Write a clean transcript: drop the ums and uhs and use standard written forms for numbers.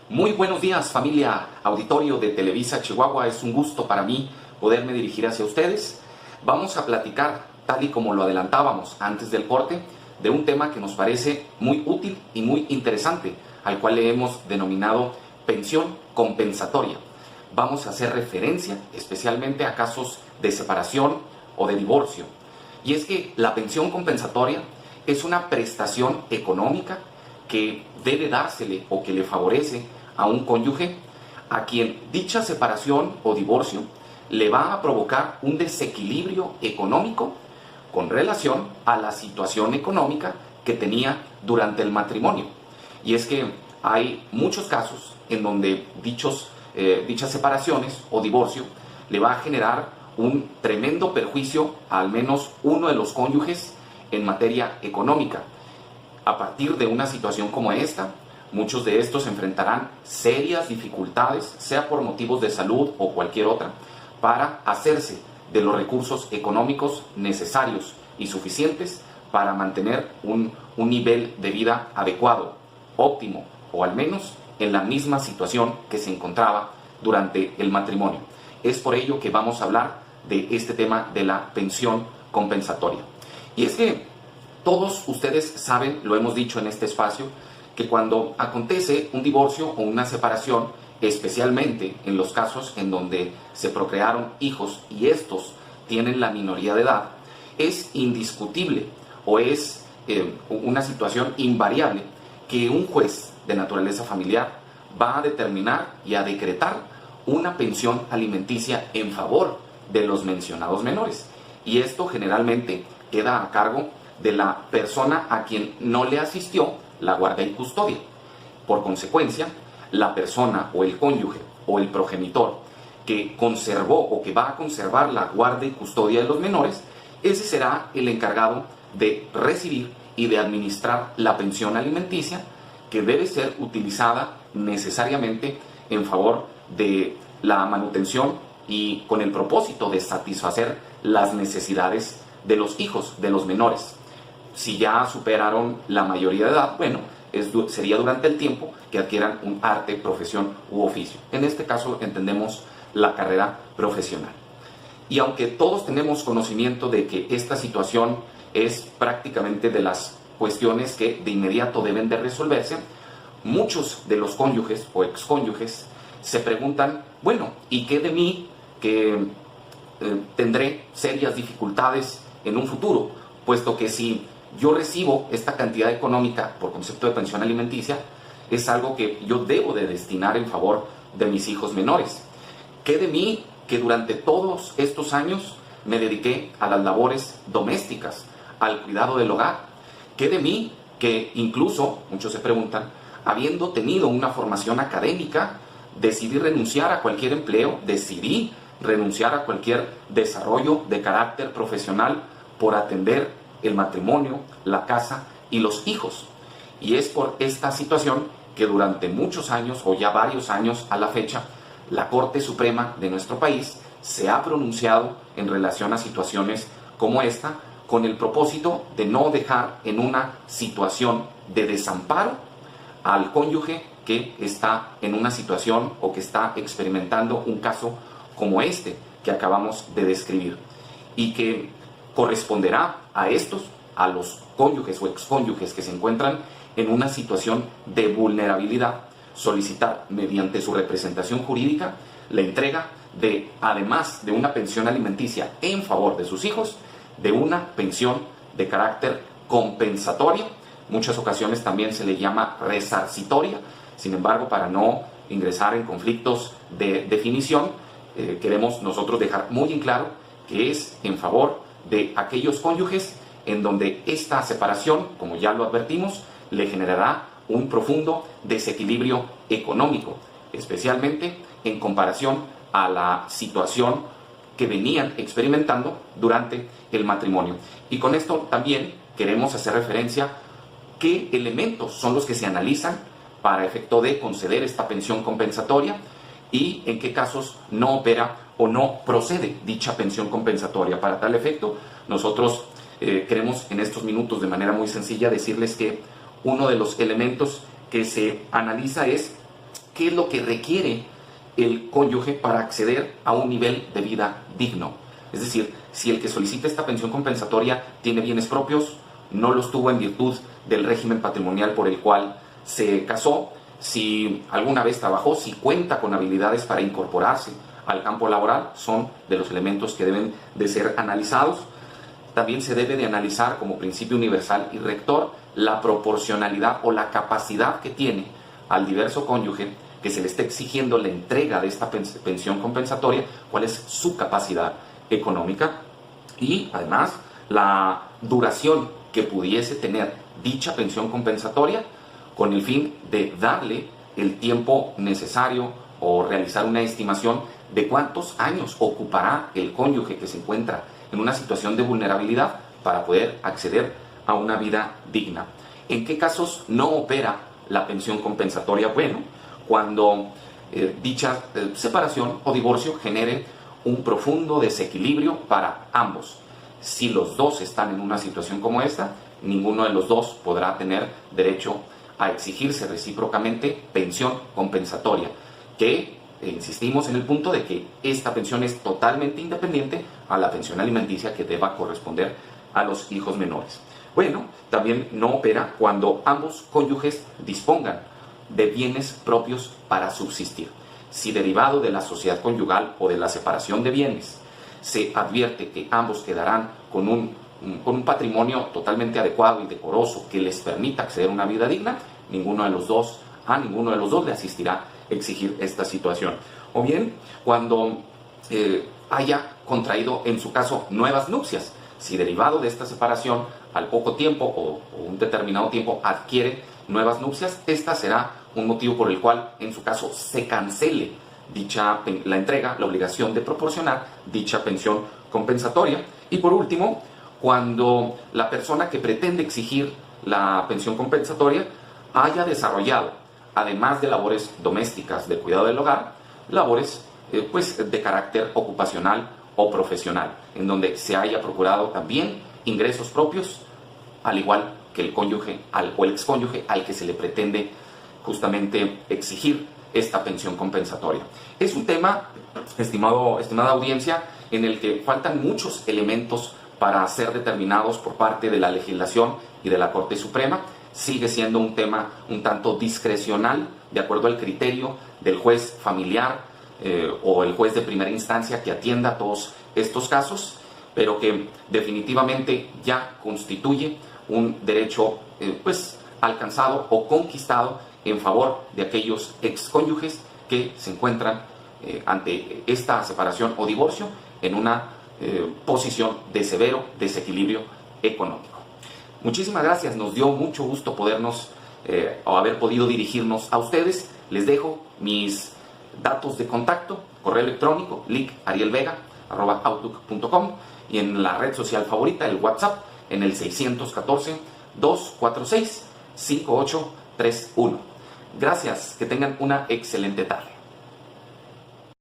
Muy buenos días, familia auditorio de Televisa Chihuahua. Es un gusto para mí poderme dirigir hacia ustedes. Vamos a platicar, tal y como lo adelantábamos antes del corte, de un tema que nos parece muy útil y muy interesante, al cual le hemos denominado pensión compensatoria. Vamos a hacer referencia especialmente a casos de separación o de divorcio. Y es que la pensión compensatoria es una prestación económica que debe dársele o que le favorece a un cónyuge a quien dicha separación o divorcio le va a provocar un desequilibrio económico con relación a la situación económica que tenía durante el matrimonio. Y es que hay muchos casos en donde dichas separaciones o divorcio le va a generar un tremendo perjuicio a al menos uno de los cónyuges en materia económica. A partir de una situación como esta, muchos de estos enfrentarán serias dificultades, sea por motivos de salud o cualquier otra, para hacerse de los recursos económicos necesarios y suficientes para mantener un nivel de vida adecuado, óptimo, o al menos en la misma situación que se encontraba durante el matrimonio. Es por ello que vamos a hablar de este tema de la pensión compensatoria. Y es que todos ustedes saben, lo hemos dicho en este espacio, que cuando acontece un divorcio o una separación, especialmente en los casos en donde se procrearon hijos y estos tienen la minoría de edad, es indiscutible o es una situación invariable que un juez de naturaleza familiar va a determinar y a decretar una pensión alimenticia en favor de los mencionados menores. Y esto generalmente queda a cargo de la persona a quien no le asistió la guardia y custodia. Por consecuencia, la persona o el cónyuge o el progenitor que conservó o que va a conservar la guardia y custodia de los menores, ese será el encargado de recibir y de administrar la pensión alimenticia, que debe ser utilizada necesariamente en favor de la manutención y con el propósito de satisfacer las necesidades de los hijos, de los menores. Si ya superaron la mayoría de edad, bueno, sería durante el tiempo que adquieran un arte, profesión u oficio. En este caso entendemos la carrera profesional. Y aunque todos tenemos conocimiento de que esta situación es prácticamente de las cuestiones que de inmediato deben de resolverse, muchos de los cónyuges o excónyuges se preguntan, bueno, ¿y qué de mí que tendré serias dificultades en un futuro? Puesto que si yo recibo esta cantidad económica por concepto de pensión alimenticia, es algo que yo debo de destinar en favor de mis hijos menores. ¿Qué de mí que durante todos estos años me dediqué a las labores domésticas, al cuidado del hogar? ¿Qué de mí que incluso, muchos se preguntan, habiendo tenido una formación académica, decidí renunciar a cualquier empleo, decidí renunciar a cualquier desarrollo de carácter profesional por atender el matrimonio, la casa y los hijos? Y es por esta situación que durante muchos años, o ya varios años a la fecha, la Corte Suprema de nuestro país se ha pronunciado en relación a situaciones como esta, con el propósito de no dejar en una situación de desamparo al cónyuge que está en una situación o que está experimentando un caso como este que acabamos de describir, y que corresponderá a estos, a los cónyuges o excónyuges que se encuentran en una situación de vulnerabilidad, solicitar mediante su representación jurídica la entrega de, además de una pensión alimenticia en favor de sus hijos, de una pensión de carácter compensatoria. Muchas ocasiones también se le llama resarcitoria. Sin embargo, para no ingresar en conflictos de definición, queremos nosotros dejar muy en claro que es en favor de aquellos cónyuges en donde esta separación, como ya lo advertimos, le generará un profundo desequilibrio económico, especialmente en comparación a la situación que venían experimentando durante el matrimonio. Y con esto también queremos hacer referencia a qué elementos son los que se analizan para efecto de conceder esta pensión compensatoria y en qué casos no opera o no procede dicha pensión compensatoria. Para tal efecto, nosotros queremos en estos minutos de manera muy sencilla decirles que uno de los elementos que se analiza es qué es lo que requiere el cónyuge para acceder a un nivel de vida digno. Es decir, si el que solicita esta pensión compensatoria tiene bienes propios, no los tuvo en virtud del régimen patrimonial por el cual se casó, si alguna vez trabajó, si cuenta con habilidades para incorporarse al campo laboral, son de los elementos que deben de ser analizados. También se debe de analizar como principio universal y rector la proporcionalidad o la capacidad que tiene al diverso cónyuge que se le esté exigiendo la entrega de esta pensión compensatoria, cuál es su capacidad económica y además la duración que pudiese tener dicha pensión compensatoria con el fin de darle el tiempo necesario o realizar una estimación de cuántos años ocupará el cónyuge que se encuentra en una situación de vulnerabilidad para poder acceder a una vida digna. ¿En qué casos no opera la pensión compensatoria? Bueno, cuando dicha separación o divorcio genere un profundo desequilibrio para ambos. Si los dos están en una situación como esta, ninguno de los dos podrá tener derecho a exigirse recíprocamente pensión compensatoria, que insistimos en el punto de que esta pensión es totalmente independiente a la pensión alimenticia que deba corresponder a los hijos menores. Bueno, también no opera cuando ambos cónyuges dispongan de bienes propios para subsistir. Si derivado de la sociedad conyugal o de la separación de bienes se advierte que ambos quedarán con un patrimonio totalmente adecuado y decoroso que les permita acceder a una vida digna, a ninguno de los dos le asistirá exigir esta situación. O bien, cuando haya contraído, en su caso, nuevas nupcias, si derivado de esta separación al poco tiempo o un determinado tiempo adquiere nuevas nupcias, esta será un motivo por el cual, en su caso, se cancele la entrega, la obligación de proporcionar dicha pensión compensatoria. Y por último, cuando la persona que pretende exigir la pensión compensatoria haya desarrollado, además de labores domésticas de cuidado del hogar, labores de carácter ocupacional o profesional, en donde se haya procurado también ingresos propios, al igual que el cónyuge o el excónyuge al que se le pretende justamente exigir esta pensión compensatoria. Es un tema, estimada audiencia, en el que faltan muchos elementos para ser determinados por parte de la legislación y de la Corte Suprema. Sigue siendo un tema un tanto discrecional, de acuerdo al criterio del juez familiar o el juez de primera instancia que atienda todos estos casos, pero que definitivamente ya constituye un derecho alcanzado o conquistado en favor de aquellos excónyuges que se encuentran ante esta separación o divorcio en una posición de severo desequilibrio económico. Muchísimas gracias, nos dio mucho gusto podernos o haber podido dirigirnos a ustedes. Les dejo mis datos de contacto, correo electrónico, lic.arielvega@outlook.com y en la red social favorita, el WhatsApp, en el 614-246-5831. Gracias, que tengan una excelente tarde.